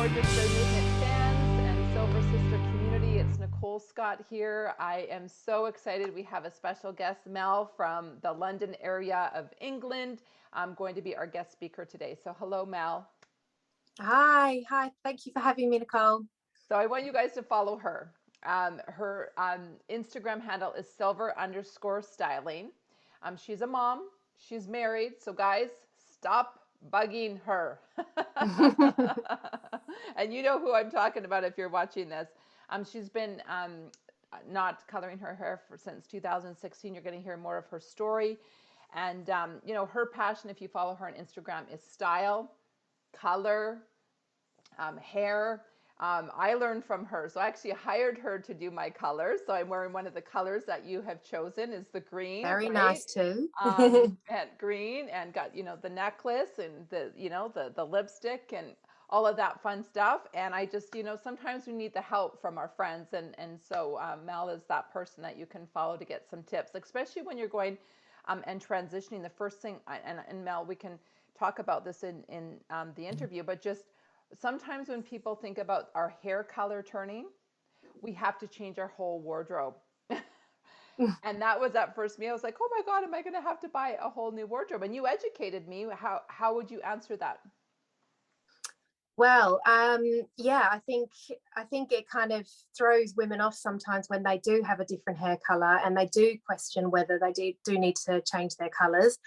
gorgeous Grey Movement fans and Silver Sister community. It's Nicole Scott here. I am so excited. We have a special guest, Mel, from the London area of England. I'm going to be our guest speaker today. So hello, Mel. Hi. Thank you for having me, Nicole. So I want you guys to follow her. Her Instagram handle is silver_styling. She's a mom. She's married. So guys, stop bugging her. And you know who I'm talking about if you're watching this. She's been not coloring her hair since 2016. You're going to hear more of her story. And, you know, her passion, if you follow her on Instagram, is style, color, hair. I learned from her. So I actually hired her to do my colors. So I'm wearing one of the colors that you have chosen is the green. Very right? nice too. And green, and got, you know, the necklace and the, you know, the lipstick and all of that fun stuff. And I just, you know, sometimes we need the help from our friends. And so Mel is that person that you can follow to get some tips, especially when you're going and transitioning. The first thing, and Mel, we can talk about this in the interview, but just sometimes when people think about our hair color turning, we have to change our whole wardrobe. And that was at first me. I was like, oh my God, am I going to have to buy a whole new wardrobe? And you educated me. How would you answer that? Well, yeah, I think it kind of throws women off sometimes when they do have a different hair color and they do question whether they do need to change their colors.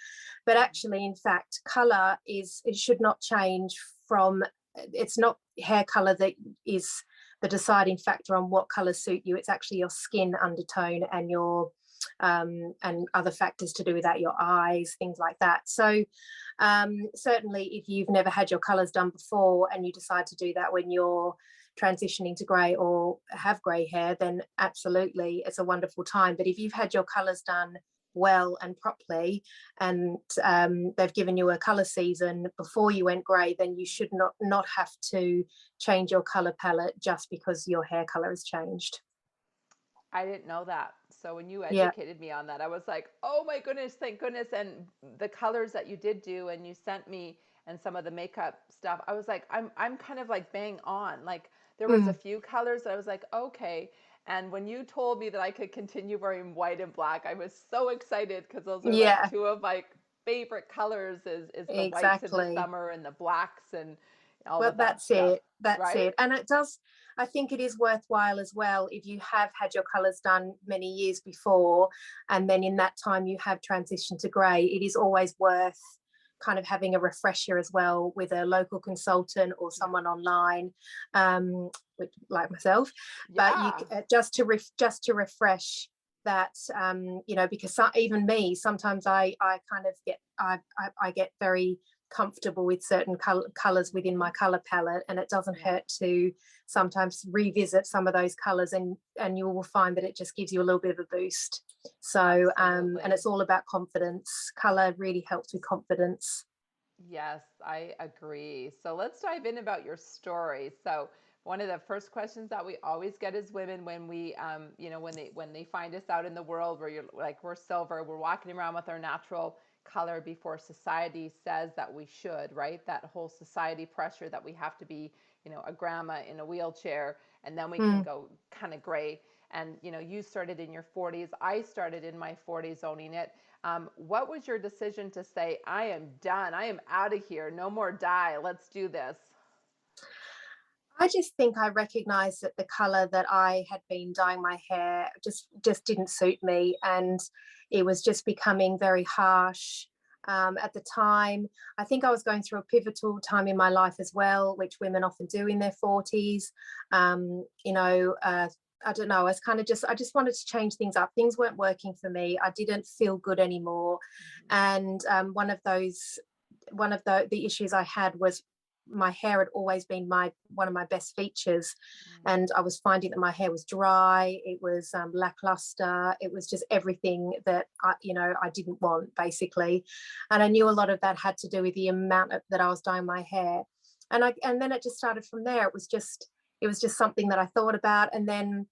But actually, in fact, color it should not change from. It's not hair color that is the deciding factor on what colors suit you. It's actually your skin undertone and your and other factors to do with that, your eyes, things like that. So certainly if you've never had your colors done before and you decide to do that when you're transitioning to grey or have grey hair, then absolutely it's a wonderful time. But if you've had your colors done well and properly and they've given you a color season before you went grey, then you should not have to change your color palette just because your hair color has changed. I didn't know that. So when you Yeah. educated me on that, I was like, oh my goodness, thank goodness. And the colors that you did do and you sent me and some of the makeup stuff, I was like, I'm kind of like bang on. Like there was a few colors that I was like, okay. And when you told me that I could continue wearing white and black, I was so excited because those are like Yeah, two of my favorite colors is the whites in the exactly. summer and the blacks and all Well, of that that's stuff. that's Right? it. And it does, I think it is worthwhile as well if you have had your colors done many years before and then in that time you have transitioned to grey. It is always worth kind of having a refresher as well with a local consultant or Yeah. someone online, like myself. But you Yeah. just to refresh that, you know, because even me sometimes I kind of get I get very comfortable with certain colors within my color palette, and it doesn't Yeah. hurt to sometimes revisit some of those colors, and you will find that it just gives you a little bit of a boost. So and Absolutely. it's all about confidence. Color really helps with confidence. Yes, I agree. So let's dive in about your story. So one of the first questions that we always get as women when we, you know, when they find us out in the world where you're like we're silver, we're walking around with our natural color before society says that we should, right? That whole society pressure that we have to be, you know, a grandma in a wheelchair, and then we can Mm. go kind of gray. And you know, you started in your 40s. I started in my 40s owning it. What was your decision to say, I am done, I am out of here, no more dye, let's do this? I just think I recognized that the color that I had been dyeing my hair just didn't suit me, and it was just becoming very harsh. At the time, I think I was going through a pivotal time in my life as well, which women often do in their 40s. You know, I don't know. I just wanted to change things up. Things weren't working for me. I didn't feel good anymore, Mm-hmm. and one of the issues I had was my hair had always been one of my best features, and I was finding that my hair was dry, it was lackluster, it was just everything that I didn't want, basically. And I knew a lot of that had to do with the amount that I was dyeing my hair, and then it just started from there. It was just something that I thought about, and then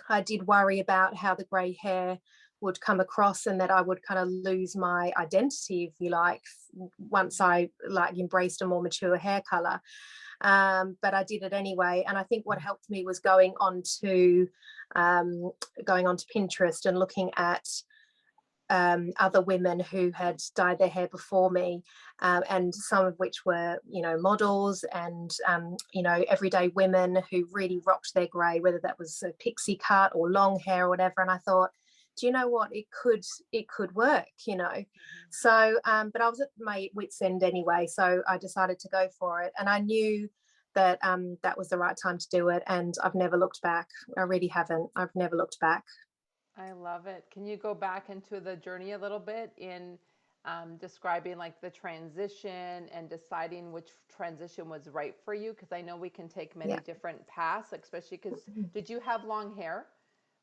I did worry about how the grey hair would come across, and that I would kind of lose my identity, if you like, once I like embraced a more mature hair color. But I did it anyway. And I think what helped me was going on to Pinterest and looking at other women who had dyed their hair before me, and some of which were, models and, everyday women who really rocked their grey, whether that was a pixie cut or long hair or whatever. And I thought, do you know what, it could work, So, but I was at my wit's end anyway, so I decided to go for it. And I knew that that was the right time to do it, and I've never looked back. I really haven't. I've never looked back. I love it. Can you go back into the journey a little bit in describing like the transition and deciding which transition was right for you? Because I know we can take many Yeah. different paths, especially because did you have long hair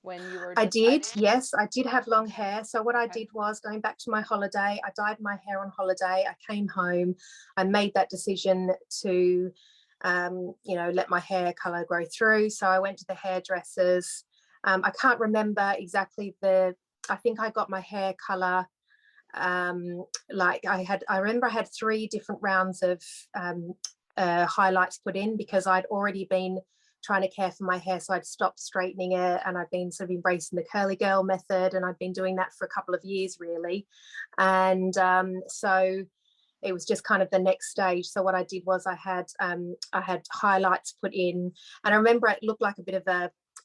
when you were I did, deciding? yes, I did have long hair. So what I Okay. did was, going back to my holiday, I dyed my hair on holiday. I came home, I made that decision to, let my hair color grow through. So I went to the hairdressers. I can't remember exactly I think I got my hair color. I remember I had 3 different rounds of highlights put in, because I'd already been trying to care for my hair. So I'd stopped straightening it, and I've been sort of embracing the curly girl method, and I've been doing that for a couple of years really. And so it was just kind of the next stage. So what I did was I had highlights put in, and I remember it looked like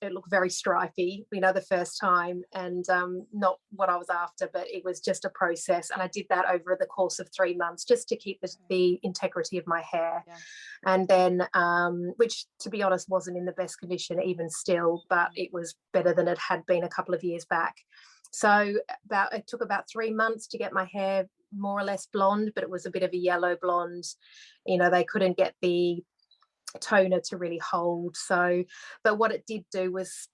it looked very stripy, the first time, and not what I was after, but it was just a process. And I did that over the course of 3 months, just to keep the integrity of my hair. Yeah. And then, which to be honest wasn't in the best condition even still, but it was better than it had been a couple of years back. So it took about 3 months to get my hair more or less blonde, but it was a bit of a yellow blonde. They couldn't get the toner to really hold. So, but what it did do was,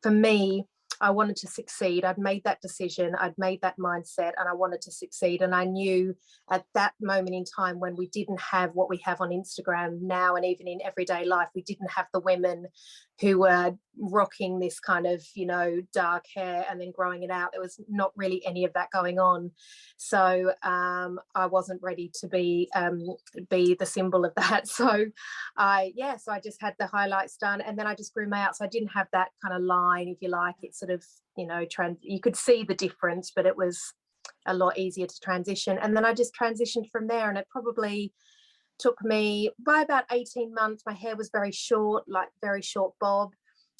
for me, I wanted to succeed. I'd made that decision, I'd made that mindset, and I wanted to succeed. And I knew at that moment in time, when we didn't have what we have on Instagram now, and even in everyday life, we didn't have the women who were rocking this kind of, dark hair and then growing it out. There was not really any of that going on. So I wasn't ready to be the symbol of that. So I just had the highlights done, and then I just grew my out. So I didn't have that kind of line, if you like. It sort of, you could see the difference, but it was a lot easier to transition. And then I just transitioned from there, and it probably took me by about 18 months. My hair was very short, like very short bob.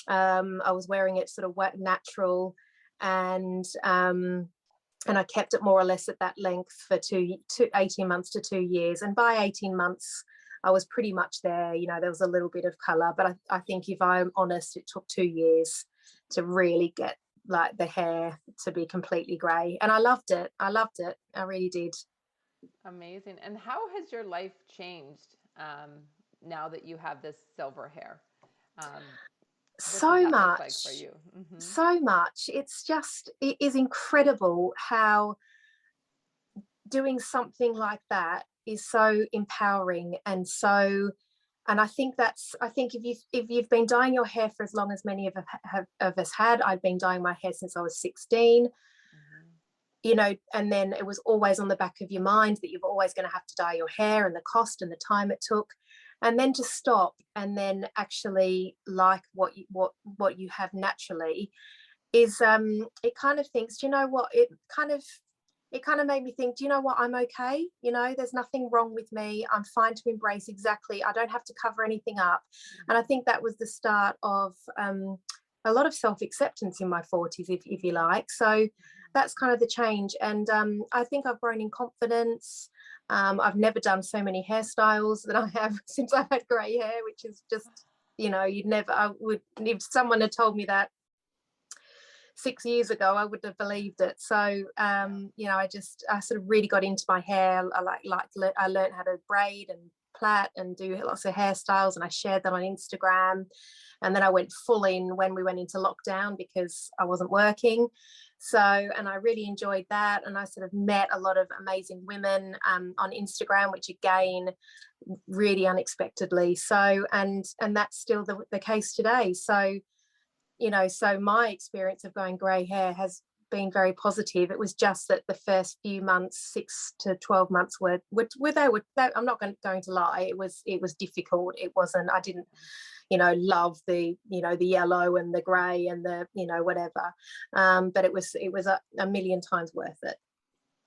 I was wearing it sort of wet, natural, and I kept it more or less at that length for 18 months to 2 years. And by 18 months, I was pretty much there. There was a little bit of color, but I think, if I'm honest, it took 2 years to really get like the hair to be completely grey. And I loved it. I really did. Amazing. And how has your life changed now that you have this silver hair? Um, what does So that look like for much, you? Mm-hmm. so much. It is incredible how doing something like that is so empowering. And I think if you've been dyeing your hair for as long as many of us had. I've been dyeing my hair since I was 16. And then it was always on the back of your mind that you're always going to have to dye your hair, and the cost and the time it took. And then to stop and then actually like what you have naturally is, it kind of thinks, do you know what, it kind of made me think, do you know what, I'm okay. There's nothing wrong with me. I'm fine to embrace exactly. I don't have to cover anything up. And I think that was the start of a lot of self-acceptance in my 40s, if you like. So that's kind of the change. And I think I've grown in confidence. I've never done so many hairstyles that I have since I've had grey hair, which is just, if someone had told me that 6 years ago, I wouldn't have believed it. So, I sort of really got into my hair. I learned how to braid and plait and do lots of hairstyles, and I shared that on Instagram. And then I went full in when we went into lockdown, because I wasn't working. So, and I really enjoyed that. And I sort of met a lot of amazing women on Instagram, which again, really unexpectedly. So, and that's still the case today. So, so my experience of going grey hair has been very positive. It was just that the first few months, 6 to 12 months, I'm not going to lie, it was difficult. It wasn't, I didn't, love the, the yellow and the grey and the, whatever. But it was a million times worth it.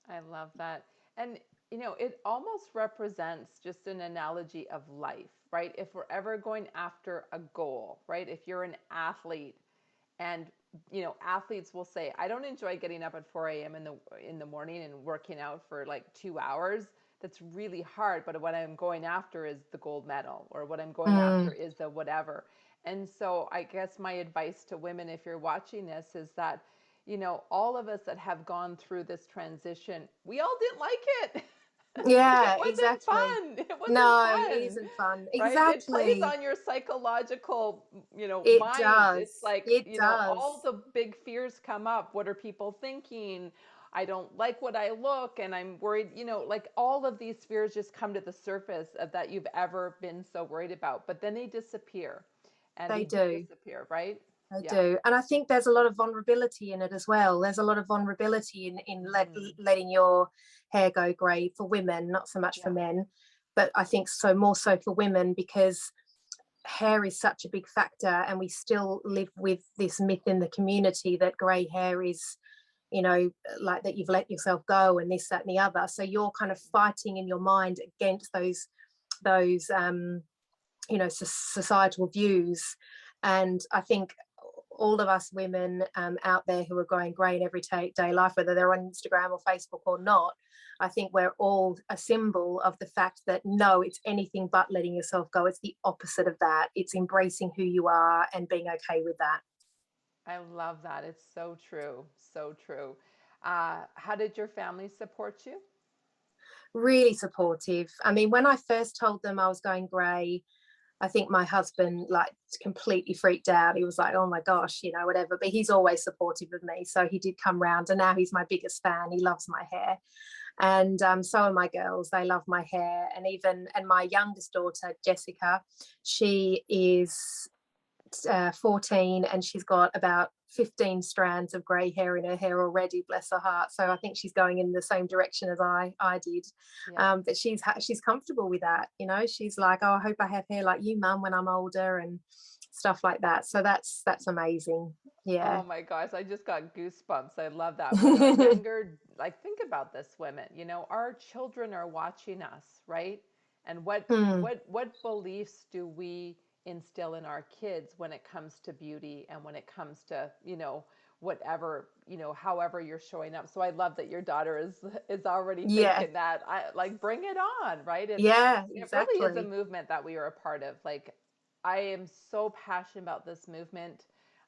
I love that. And, it almost represents just an analogy of life, right? If we're ever going after a goal, right? If you're an athlete, and athletes will say, I don't enjoy getting up at 4 a.m. in the morning and working out for like 2 hours. That's really hard. But what I'm going after is the gold medal, or what I'm going after is the whatever. And so I guess my advice to women, if you're watching this, is that, all of us that have gone through this transition, we all didn't like it. It Yeah, wasn't exactly. fun. It wasn't No, it fun, isn't fun. right? It plays Exactly. on your psychological, It mind. It's does. like, It all does. the big fears come up. What are people thinking? I don't like what I look, and I'm worried, like all of these fears just come to the surface of that you've ever been so worried about, but then they disappear, and They they do do. disappear, right? They Yeah. do. And I think there's a lot of vulnerability in it as well. There's a lot of vulnerability in Mm-hmm. letting your hair go grey for women, not so much for Yeah. men. But I think so more so for women, because hair is such a big factor, and we still live with this myth in the community that grey hair is, like that you've let yourself go and this, that, and the other. So you're kind of fighting in your mind against those societal views. And I think all of us women out there who are growing grey in everyday life, whether they're on Instagram or Facebook or not, I think we're all a symbol of the fact that no, it's anything but letting yourself go. It's the opposite of that. It's embracing who you are and being okay with that. I love that. It's so true. So true. How did your family support you? Really supportive. I mean, when I first told them I was going grey, I think my husband like completely freaked out. He was like, oh my gosh, whatever. But he's always supportive of me. So he did come round, and now he's my biggest fan. He loves my hair. And so are my girls. They love my hair. And my youngest daughter, Jessica, she is 14, and she's got about 15 strands of grey hair in her hair already, bless her heart. So I think she's going in the same direction as I did. Yeah. But she's comfortable with that. She's like, oh, I hope I have hair like you, mum, when I'm older, and stuff like that. So that's amazing. Yeah. Oh my gosh, I just got goosebumps. I love that. When our younger, like, think about this, women, our children are watching us, right? And what Mm, what beliefs do we instill in our kids when it comes to beauty, and when it comes to, whatever, however you're showing up. So I love that your daughter is already yeah. thinking that. I like, bring it on, right? Yeah, It really is a exactly. movement that we are a part of. Like, I am so passionate about this movement.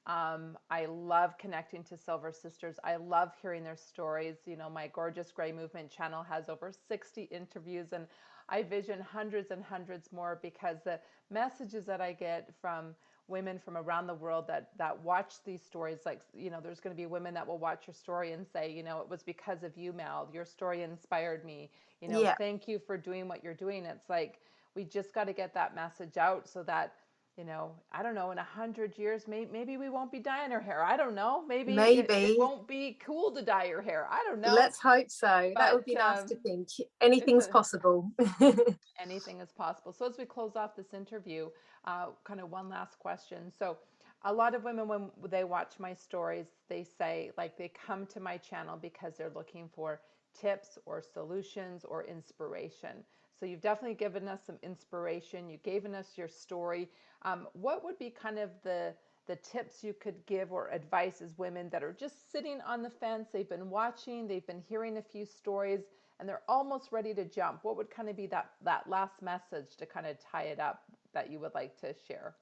I love connecting to Silver Sisters. I love hearing their stories. My Gorgeous Gray Movement channel has over 60 interviews, and I vision hundreds and hundreds more, because the messages that I get from women from around the world that watch these stories, like, there's going to be women that will watch your story and say, it was because of you, Mel. Your story inspired me. Yeah. Thank you for doing what you're doing. It's like, we just got to get that message out, so that, I don't know, in 100 years, maybe we won't be dyeing our hair. I don't know. Maybe it Maybe. won't be cool to dye your hair. I don't know. Let's hope so. That would But be nice to think. Anything's possible. anything is possible. So as we close off this interview, kind of one last question. So a lot of women, when they watch my stories, they say, like, they come to my channel because they're looking for tips or solutions or inspiration. So you've definitely given us some inspiration. You've given us your story. What would be kind of the tips you could give, or advice, as women that are just sitting on the fence? They've been watching, they've been hearing a few stories, and they're almost ready to jump. What would kind of be that last message to kind of tie it up that you would like to share?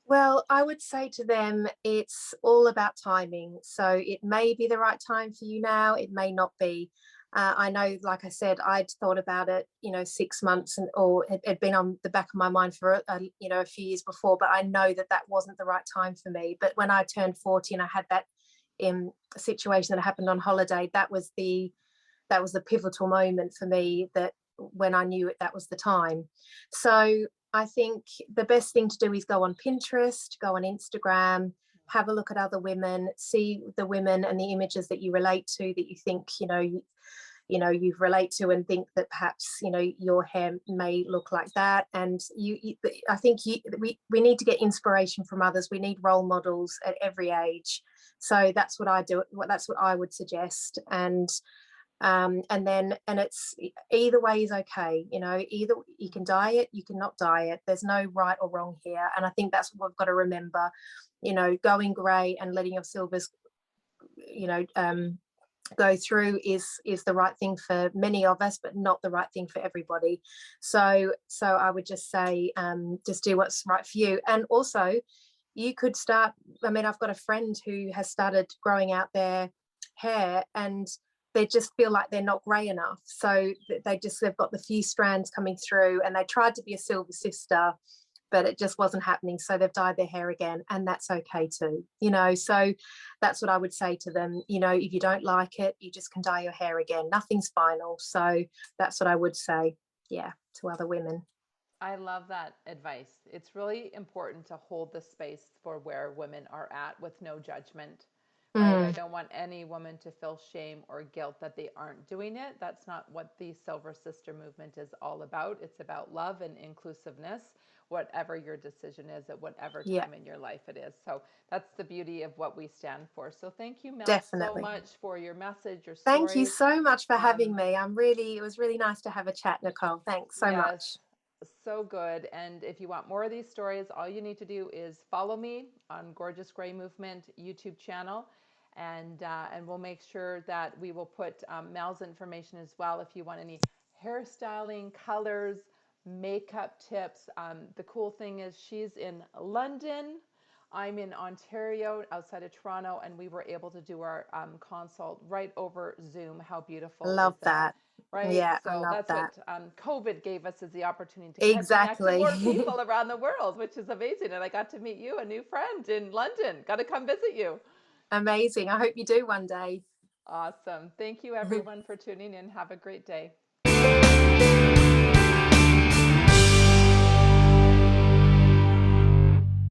Well, I would say to them, it's all about timing. So it may be the right time for you now, it may not be. I know, like I said, I'd thought about it, 6 months, or it had been on the back of my mind for a few years before. But I know that that wasn't the right time for me. But when I turned 40 and I had that situation that happened on holiday, that was the pivotal moment for me, that when I knew that was the time. So I think the best thing to do is go on Pinterest, go on Instagram, have a look at other women, see the women and the images that you relate to, that you think, you relate to, and think that perhaps, your hair may look like that. And I think we need to get inspiration from others. We need role models at every age. So that's what I do. That's what I would suggest. And it's either way is okay. Either you can dye it, you cannot dye it. There's no right or wrong here. And I think that's what we've got to remember. Going grey and letting your silvers, you know, go through is the right thing for many of us, but not the right thing for everybody. So I would just say, just do what's right for you. And also, you could start. I mean, I've got a friend who has started growing out their hair, and they just feel like they're not grey enough. So they've got the few strands coming through, and they tried to be a silver sister, but it just wasn't happening. So they've dyed their hair again, and that's okay too. So that's what I would say to them. If you don't like it, you just can dye your hair again. Nothing's final. So that's what I would say, yeah, to other women. I love that advice. It's really important to hold the space for where women are at with no judgment, right? I Mm, don't want any woman to feel shame or guilt that they aren't doing it. That's not what the Silver Sister movement is all about. It's about love and inclusiveness, whatever your decision is at whatever yeah, time in your life it is. So that's the beauty of what we stand for. So thank you, Mel, so definitely. much for your message, your Thank you stories. so much for having Um, me. It was really nice to have a chat, Nicole. Thanks so Yes, much. so good. And if you want more of these stories, all you need to do is follow me on Gorgeous Gray Movement YouTube channel, and we'll make sure that we will put Mel's information as well if you want any hairstyling, colors, makeup tips. The cool thing is she's in London. I'm in Ontario, outside of Toronto, and we were able to do our consult right over Zoom. How I beautiful is love that? that. Right? Yeah, I So love that's that. what COVID gave us, is the opportunity to connect to more Exactly. people around the world, which is amazing. And I got to meet you, a new friend in London. Got to come visit you. Amazing. I hope you do one day. Awesome. Thank you, everyone, for tuning in. Have a great day.